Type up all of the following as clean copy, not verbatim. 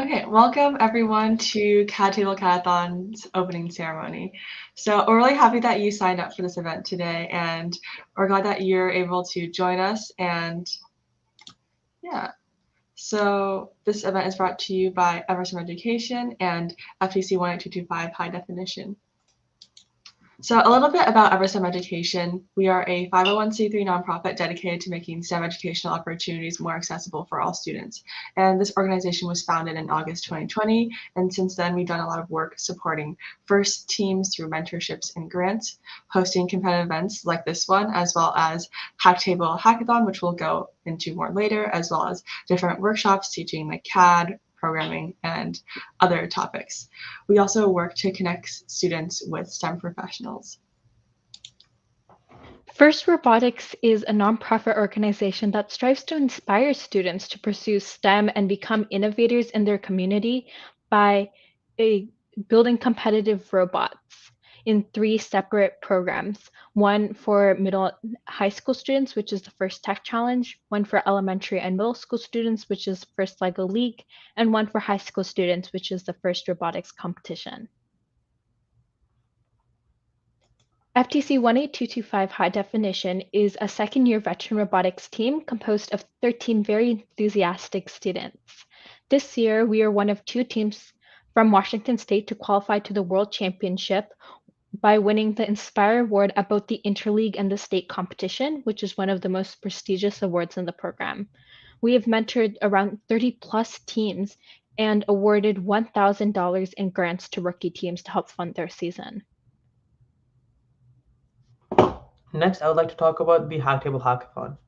Okay, welcome everyone to CADTable CADathon's opening ceremony. So we're really happy that you signed up for this event today, and we're glad that you're able to join us. And yeah, so this event is brought to you by Everson Education and FTC 18225 High Definition. So a little bit about Everson Education. We are a 501c3 nonprofit dedicated to making STEM educational opportunities more accessible for all students. And this organization was founded in August 2020. And since then, we've done a lot of work supporting FIRST teams through mentorships and grants, hosting competitive events like this one, as well as CADTable Hackathon, which we'll go into more later, as well as different workshops teaching like CAD, programming, and other topics. We also work to connect students with STEM professionals. FIRST Robotics is a nonprofit organization that strives to inspire students to pursue STEM and become innovators in their community by building competitive robots in 3 separate programs. One for high school students, which is the FIRST Tech Challenge, one for elementary and middle school students, which is FIRST LEGO League, and one for high school students, which is the FIRST Robotics Competition. FTC 18225 High Definition is a second-year veteran robotics team composed of 13 very enthusiastic students. This year, we are one of 2 teams from Washington State to qualify to the World Championship by winning the Inspire Award at both the Interleague and the state competition, which is one of the most prestigious awards in the program. We have mentored around 30 plus teams and awarded $1,000 in grants to rookie teams to help fund their season. Next, I would like to talk about the CADTable Hackathon.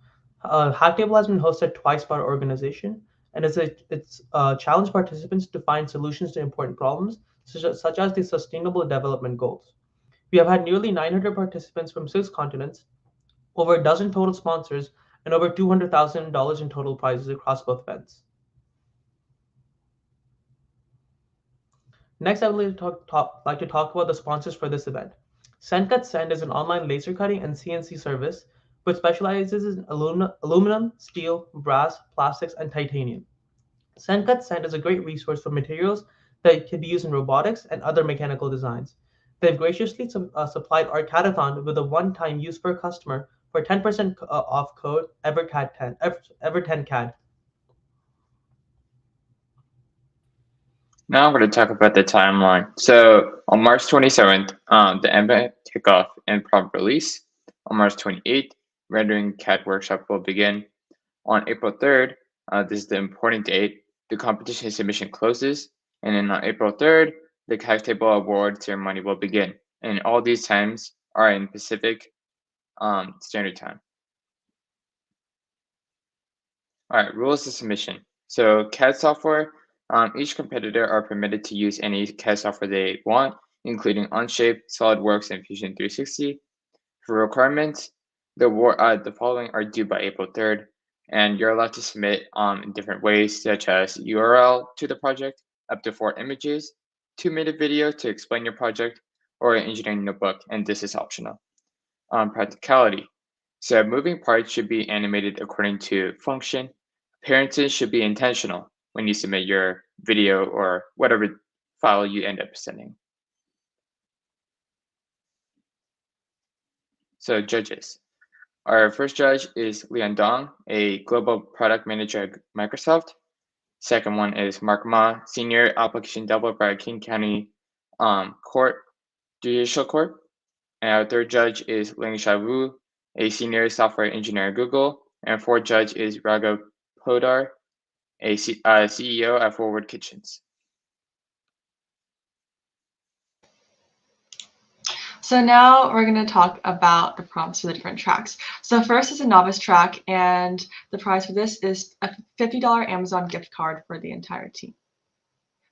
CADTable has been hosted twice by our organization, and it's challenged participants to find solutions to important problems, such as the Sustainable Development Goals. We have had nearly 900 participants from 6 continents, over a dozen total sponsors, and over $200,000 in total prizes across both events. Next, I would like to talk about the sponsors for this event. SendCut is an online laser cutting and CNC service which specializes in aluminum, steel, brass, plastics, and titanium. SendCut is a great resource for materials that can be used in robotics and other mechanical designs. They've graciously supplied our CADathon with a one-time use for a customer for 10% off code Ever10CAD. Now I'm going to talk about the timeline. So on March 27th, the event kickoff and prompt release. On March 28th, rendering CAD workshop will begin. On April 3rd, this is the important date, the competition submission closes. And then on April 3rd, the CADTable award ceremony will begin. And all these times are in Pacific Standard Time. All right, rules of submission. So CAD software, each competitor are permitted to use any CAD software they want, including Onshape, SolidWorks, and Fusion 360. For requirements, the following are due by April 3rd, and you're allowed to submit in different ways, such as URL to the project, up to 4 images, 2-minute video to explain your project, or an engineering notebook, and this is optional. Practicality. So moving parts should be animated according to function. Appearances should be intentional when you submit your video or whatever file you end up sending. So judges. Our first judge is Lian Dong, a global product manager at Microsoft. Second one is Mark Ma, senior application developer at King County Judicial Court. And our third judge is Lingsha Wu, a senior software engineer at Google. And fourth judge is Raghav Podar, a CEO at Forward Kitchens. So now we're going to talk about the prompts for the different tracks. So first is a Novice Track, and the prize for this is a $50 Amazon gift card for the entire team.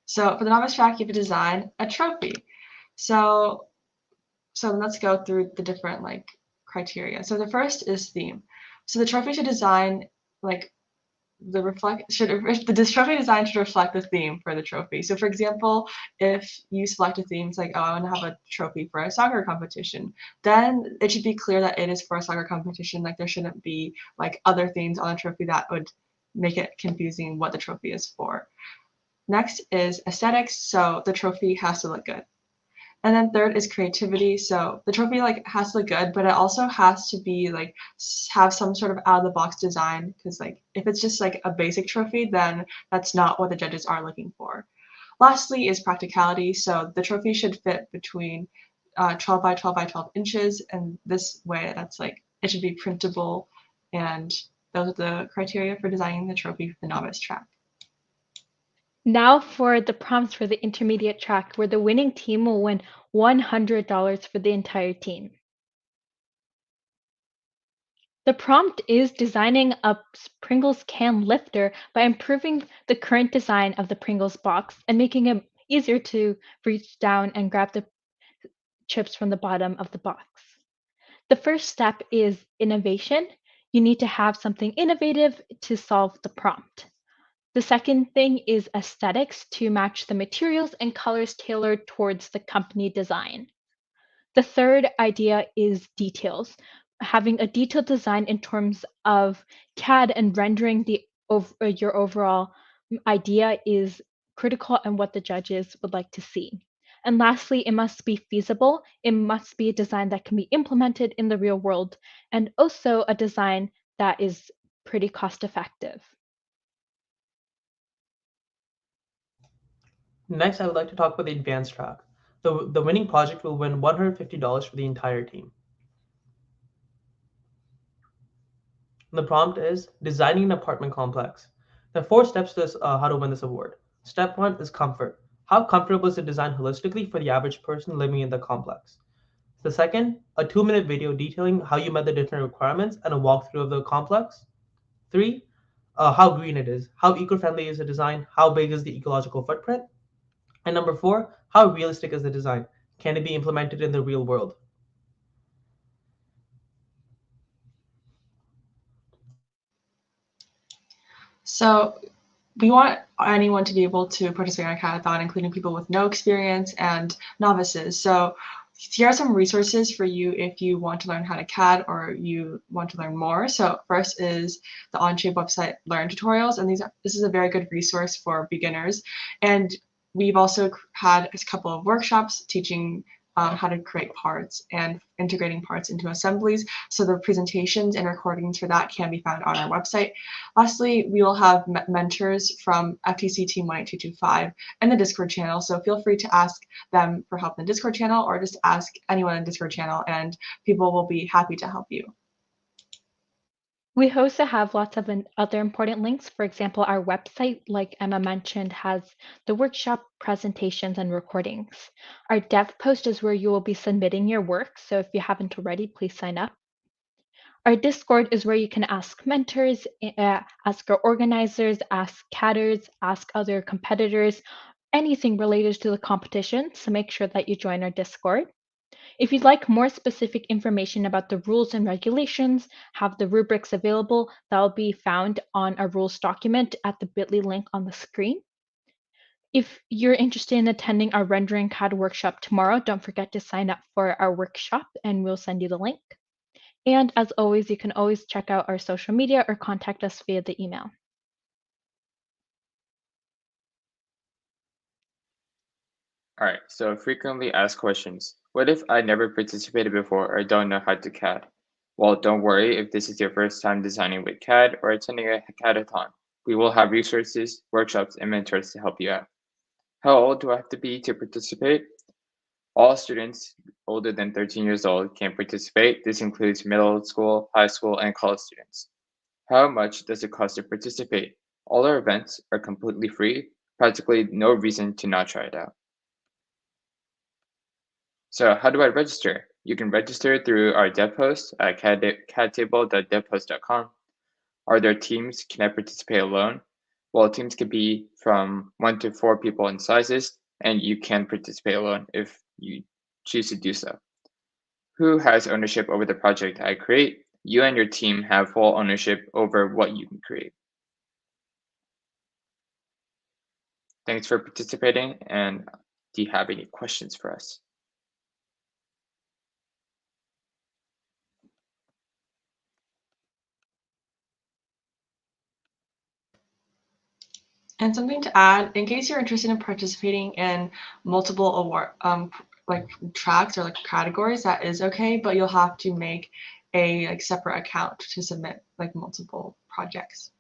So for the Novice Track, you have to design a trophy. So let's go through the different criteria. So the first is theme. So the trophy should design the trophy design should reflect the theme for the trophy. So for example, if you select a theme, it's like, oh, I want to have a trophy for a soccer competition, then it should be clear that it is for a soccer competition. Like there shouldn't be other themes on the trophy that would make it confusing what the trophy is for. Next is aesthetics, so the trophy has to look good. And then third is creativity, so the trophy like has to look good, but it also has to be like have some sort of out of the box design, because like if it's just like a basic trophy, then that's not what the judges are looking for. Lastly is practicality, so the trophy should fit between 12 by 12 by 12 inches, and this way that's like it should be printable, and those are the criteria for designing the trophy for the novice track. Now for the prompts for the intermediate track, where the winning team will win $100 for the entire team. The prompt is designing a Pringles can lifter by improving the current design of the Pringles box and making it easier to reach down and grab the chips from the bottom of the box. The first step is innovation. You need to have something innovative to solve the prompt. The second thing is aesthetics to match the materials and colors tailored towards the company design. The third idea is details. Having a detailed design in terms of CAD and rendering your overall idea is critical and what the judges would like to see. And lastly, it must be feasible. It must be a design that can be implemented in the real world, and also a design that is pretty cost effective. Next, I would like to talk about the advanced track. The winning project will win $150 for the entire team. The prompt is designing an apartment complex. There are 4 steps to how to win this award. Step 1 is comfort. How comfortable is the design holistically for the average person living in the complex? The second, a 2-minute video detailing how you met the different requirements and a walkthrough of the complex. 3, how green it is. How eco-friendly is the design? How big is the ecological footprint? And number 4, how realistic is the design? Can it be implemented in the real world? So we want anyone to be able to participate in a CADathon, including people with no experience and novices. So here are some resources for you if you want to learn how to CAD or you want to learn more. So first is the Onshape website Learn Tutorials, and this is a very good resource for beginners. And we've also had a couple of workshops teaching how to create parts and integrating parts into assemblies. So the presentations and recordings for that can be found on our website. Lastly, we will have mentors from FTC Team 18225 and the Discord channel, so feel free to ask them for help in the Discord channel or just ask anyone in the Discord channel and people will be happy to help you. We also have lots of other important links. For example, our website, like Emma mentioned, has the workshop presentations and recordings. Our dev post is where you will be submitting your work, so if you haven't already, please sign up. Our Discord is where you can ask mentors, ask our organizers, ask CADers, ask other competitors, anything related to the competition, so make sure that you join our Discord. If you'd like more specific information about the rules and regulations, have the rubrics available, that will be found on a rules document at the bit.ly link on the screen. If you're interested in attending our rendering CAD workshop tomorrow, don't forget to sign up for our workshop and we'll send you the link. And as always, you can always check out our social media or contact us via the email. All right, so frequently asked questions. What if I never participated before or don't know how to CAD? Well, don't worry if this is your first time designing with CAD or attending a CADathon. We will have resources, workshops, and mentors to help you out. How old do I have to be to participate? All students older than 13 years old can participate. This includes middle school, high school, and college students. How much does it cost to participate? All our events are completely free, practically no reason to not try it out. So how do I register? You can register through our dev post at cadtable.devpost.com. Are there teams? Can I participate alone? Well, teams could be from 1 to 4 people in sizes, and you can participate alone if you choose to do so. Who has ownership over the project I create? You and your team have full ownership over what you can create. Thanks for participating, and do you have any questions for us? And something to add, in case you're interested in participating in multiple award like tracks or like categories, that is okay, but you'll have to make a like separate account to submit like multiple projects.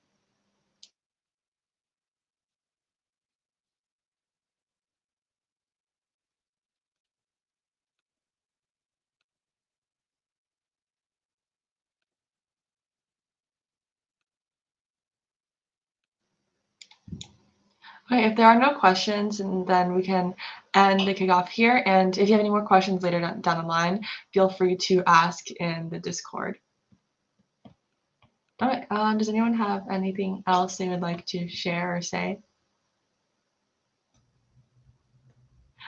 Okay, if there are no questions, and then we can end the kickoff here. And if you have any more questions later down the line, feel free to ask in the Discord. All right, does anyone have anything else they would like to share or say?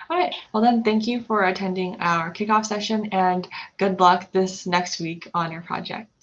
All right, well then, thank you for attending our kickoff session, and good luck this next week on your project.